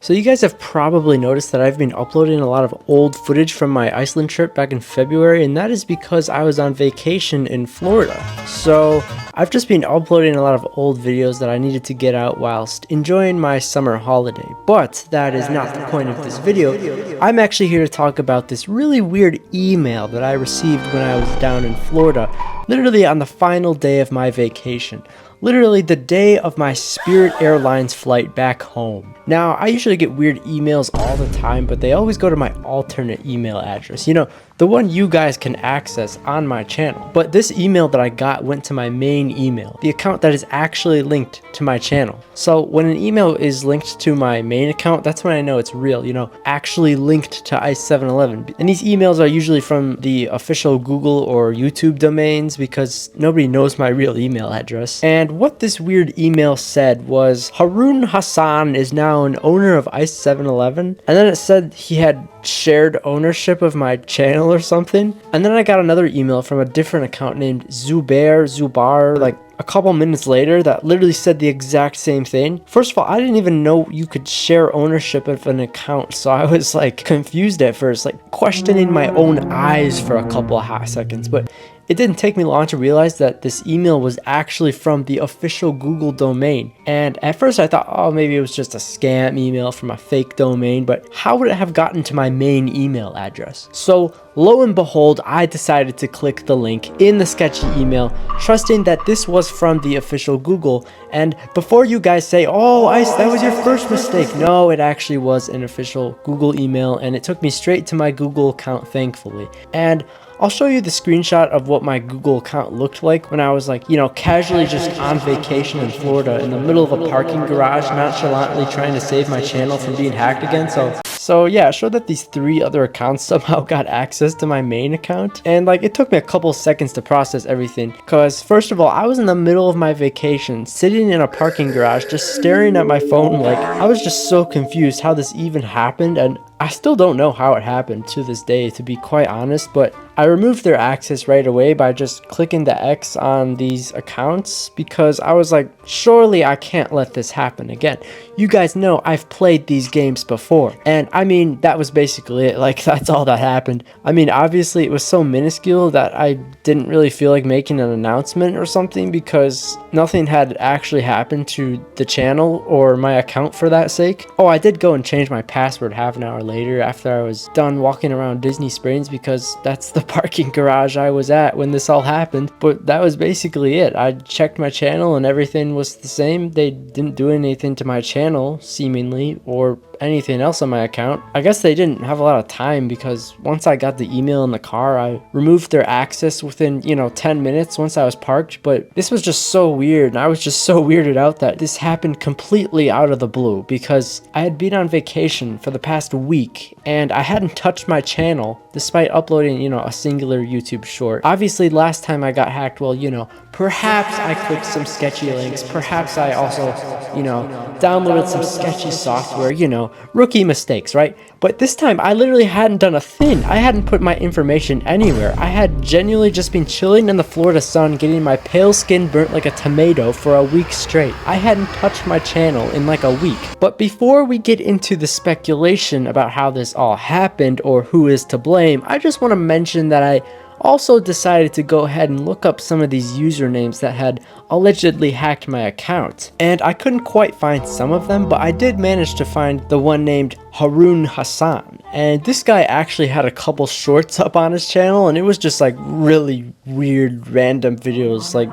So you guys have probably noticed that I've been uploading a lot of old footage from my Iceland trip back in February, and that is because I was on vacation in Florida. So I've just been uploading a lot of old videos that I needed to get out whilst enjoying my summer holiday. But that is not the point of this video. I'm actually here to talk about this really weird email that I received when I was down in Florida, literally on the final day of my vacation. Literally the day of my Spirit Airlines flight back home. Now, I usually get weird emails all the time, but they always go to my alternate email address. You know, the one you guys can access on my channel. But this email that I got went to my main email, the account that is actually linked to my channel. So when an email is linked to my main account, that's when I know it's real, you know, actually linked to Ice 711. And these emails are usually from the official Google or YouTube domains because nobody knows my real email address. And what this weird email said was, Harun Hassan is now an owner of Ice 711. And then it said he had shared ownership of my channel or something. And then I got another email from a different account named Zubar, like a couple minutes later, that literally said the exact same thing. First of all, I didn't even know you could share ownership of an account, so I was like confused at first, like questioning my own eyes for a couple of hot seconds. But it didn't take me long to realize that this email was actually from the official Google domain. And at first I thought, oh, maybe it was just a scam email from a fake domain, but how would it have gotten to my main email address? So lo and behold, I decided to click the link in the sketchy email, trusting that this was from the official Google. And before you guys say, oh, Ice, that was your first mistake. No, it actually was an official Google email, and it took me straight to my Google account, thankfully. And I'll show you the screenshot of what my Google account looked like when I was like, you know, casually just on vacation in Florida in the middle of a parking garage, nonchalantly trying to save my channel from being hacked again. So yeah, it showed that these 3 other accounts somehow got access to my main account. And like, it took me a couple seconds to process everything. Because first of all, I was in the middle of my vacation, sitting in a parking garage, just staring at my phone. Like, I was just so confused how this even happened. And I still don't know how it happened to this day, to be quite honest, but I removed their access right away by just clicking the X on these accounts because I was like, surely I can't let this happen again. You guys know I've played these games before, and I mean, that was basically it. Like, that's all that happened. I mean, obviously it was so minuscule that I didn't really feel like making an announcement or something because nothing had actually happened to the channel or my account for that sake. Oh, I did go and change my password half an hour later after I was done walking around Disney Springs because that's the parking garage I was at when this all happened. But that was basically it. I checked my channel and everything was the same. They didn't do anything to my channel, seemingly, or anything else on my account. I guess they didn't have a lot of time because once I got the email in the car, I removed their access within, you know, 10 minutes once I was parked. But this was just so weird, and I was just so weirded out that this happened completely out of the blue because I had been on vacation for the past week and I hadn't touched my channel despite uploading, you know, a singular YouTube short. Obviously, last time I got hacked, well, you know, perhaps I clicked some sketchy links, perhaps I also, you know, downloaded some sketchy software, you know, rookie mistakes, right? But this time I literally hadn't done a thing. I hadn't put my information anywhere. I had genuinely just been chilling in the Florida sun, getting my pale skin burnt like a tomato for a week straight. I hadn't touched my channel in like a week. But before we get into the speculation about how this all happened or who is to blame, I just want to mention that I also decided to go ahead and look up some of these usernames that had allegedly hacked my account. And I couldn't quite find some of them, but I did manage to find the one named Harun Hassan. And this guy actually had a couple shorts up on his channel, and it was just like really weird random videos, like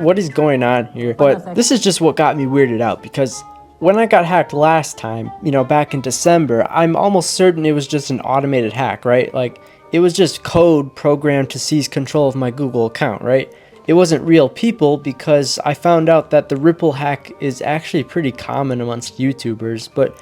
what is going on here? But this is just what got me weirded out because when I got hacked last time, you know, back in December, I'm almost certain it was just an automated hack, right? Like, it was just code programmed to seize control of my Google account, right? It wasn't real people because I found out that the Ripple hack is actually pretty common amongst YouTubers. But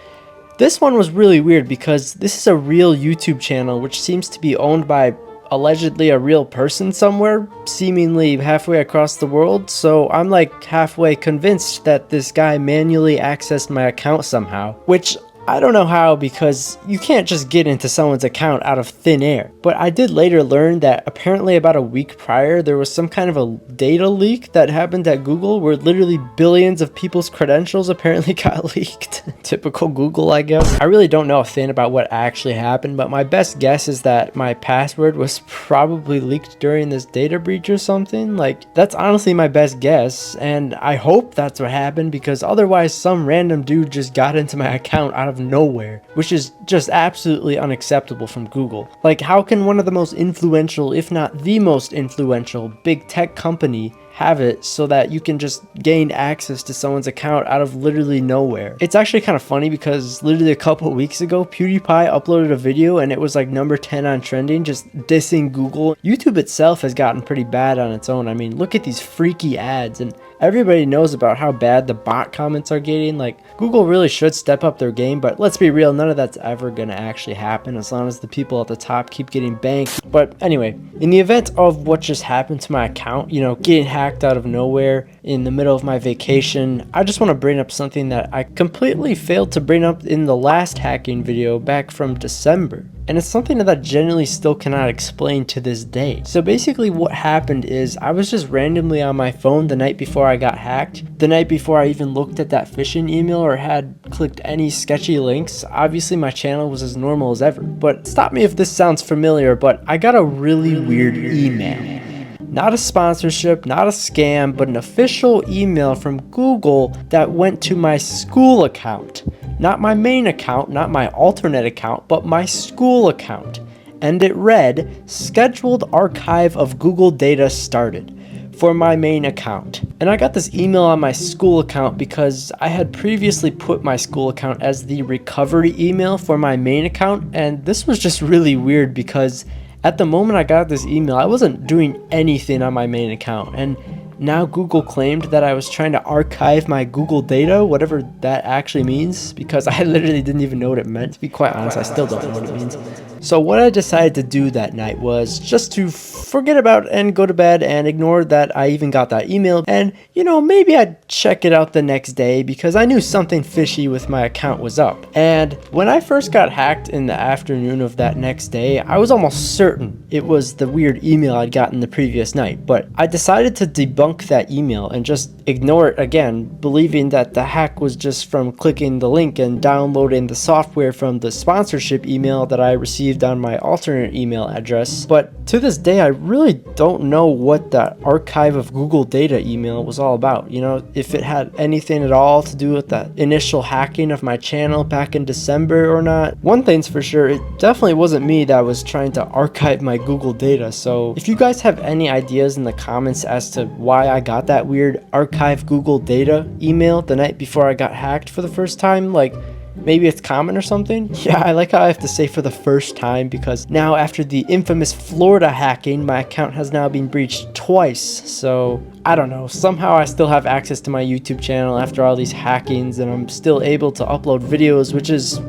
this one was really weird because this is a real YouTube channel which seems to be owned by allegedly a real person somewhere, seemingly halfway across the world. So I'm like halfway convinced that this guy manually accessed my account somehow, which I don't know how, because you can't just get into someone's account out of thin air. But I did later learn that apparently about a week prior, there was some kind of a data leak that happened at Google where literally billions of people's credentials apparently got leaked. Typical Google, I guess. I really don't know a thing about what actually happened, but my best guess is that my password was probably leaked during this data breach or something. Like, that's honestly my best guess, and I hope that's what happened, because otherwise some random dude just got into my account out of nowhere, which is just absolutely unacceptable from Google. Like, how can one of the most influential, if not the most influential, big tech company have it so that you can just gain access to someone's account out of literally nowhere? It's actually kind of funny because literally a couple weeks ago, PewDiePie uploaded a video and it was like number 10 on trending, just dissing Google. YouTube itself has gotten pretty bad on its own. I mean, look at these freaky ads, and everybody knows about how bad the bot comments are getting. Like, Google really should step up their game, but let's be real, none of that's ever gonna actually happen as long as the people at the top keep getting banked. But anyway, in the event of what just happened to my account, you know, getting hacked out of nowhere in the middle of my vacation, I just want to bring up something that I completely failed to bring up in the last hacking video back from December. And it's something that I genuinely still cannot explain to this day. So basically what happened is I was just randomly on my phone the night before I got hacked. The night before I even looked at that phishing email or had clicked any sketchy links. Obviously my channel was as normal as ever. But stop me if this sounds familiar, but I got a really weird email. Not a sponsorship, not a scam, but an official email from Google that went to my school account. Not my main account, not my alternate account, but my school account. And it read, "Scheduled archive of Google data started," for my main account. And I got this email on my school account because I had previously put my school account as the recovery email for my main account. And this was just really weird because at the moment I got this email, I wasn't doing anything on my main account. And now Google claimed that I was trying to archive my Google data, whatever that actually means, because I literally didn't even know what it meant. To be quite honest, I still don't know what it means. So what I decided to do that night was just to forget about and go to bed and ignore that I even got that email. And, you know, maybe I'd check it out the next day because I knew something fishy with my account was up. And when I first got hacked in the afternoon of that next day, I was almost certain it was the weird email I'd gotten the previous night. But I decided to debunk that email and just ignore it again, believing that the hack was just from clicking the link and downloading the software from the sponsorship email that I received on my alternate email address. But to this day, I really don't know what that archive of Google data email was all about. You know, if it had anything at all to do with that initial hacking of my channel back in December or not. One thing's for sure, it definitely wasn't me that was trying to archive my Google data. So if you guys have any ideas in the comments as to why I got that weird archive Google data email the night before I got hacked for the first time, like, maybe it's common or something? Yeah, I like how I have to say for the first time, because now after the infamous Florida hacking, my account has now been breached twice. So I don't know, somehow I still have access to my YouTube channel after all these hackings, and I'm still able to upload videos, which is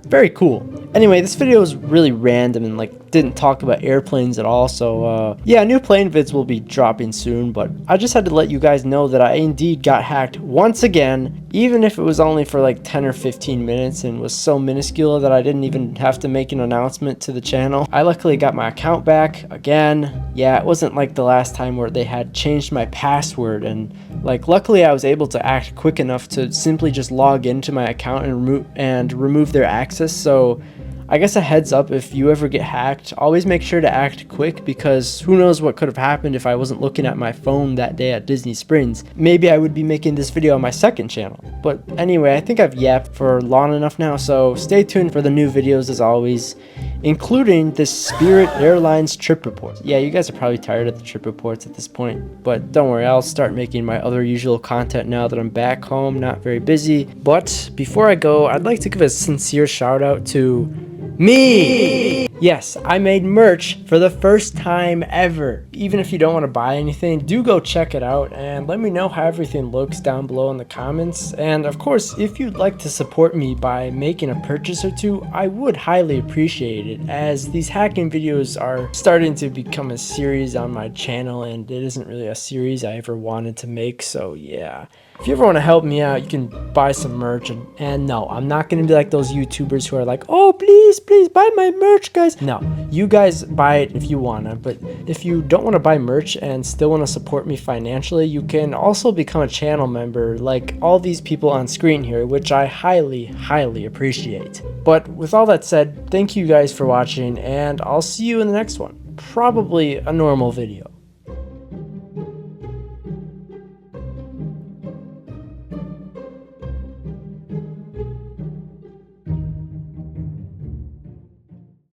very cool. Anyway, this video is really random and like didn't talk about airplanes at all, so yeah, new plane vids will be dropping soon, but I just had to let you guys know that I indeed got hacked once again, even if it was only for like 10 or 15 minutes and was so minuscule that I didn't even have to make an announcement to the channel. I luckily got my account back again. Yeah, it wasn't like the last time where they had changed my password, and like luckily I was able to act quick enough to simply just log into my account and remove their access. So I guess a heads up, if you ever get hacked, always make sure to act quick, because who knows what could have happened if I wasn't looking at my phone that day at Disney Springs. Maybe I would be making this video on my second channel. But anyway, I think I've yapped for long enough now, so stay tuned for the new videos as always, including the Spirit Airlines trip report. Yeah, you guys are probably tired of the trip reports at this point, but don't worry, I'll start making my other usual content now that I'm back home, not very busy. But before I go, I'd like to give a sincere shout out to me! Yes, I made merch for the first time ever. Even if you don't want to buy anything, do go check it out and let me know how everything looks down below in the comments. And of course, if you'd like to support me by making a purchase or two, I would highly appreciate it, as these hacking videos are starting to become a series on my channel, and it isn't really a series I ever wanted to make, so yeah. If you ever want to help me out, you can buy some merch. And no, I'm not going to be like those YouTubers who are like, oh, please, please buy my merch, guys. No, you guys buy it if you want to. But if you don't want to buy merch and still want to support me financially, you can also become a channel member like all these people on screen here, which I highly, highly appreciate. But with all that said, thank you guys for watching, and I'll see you in the next one. Probably a normal video.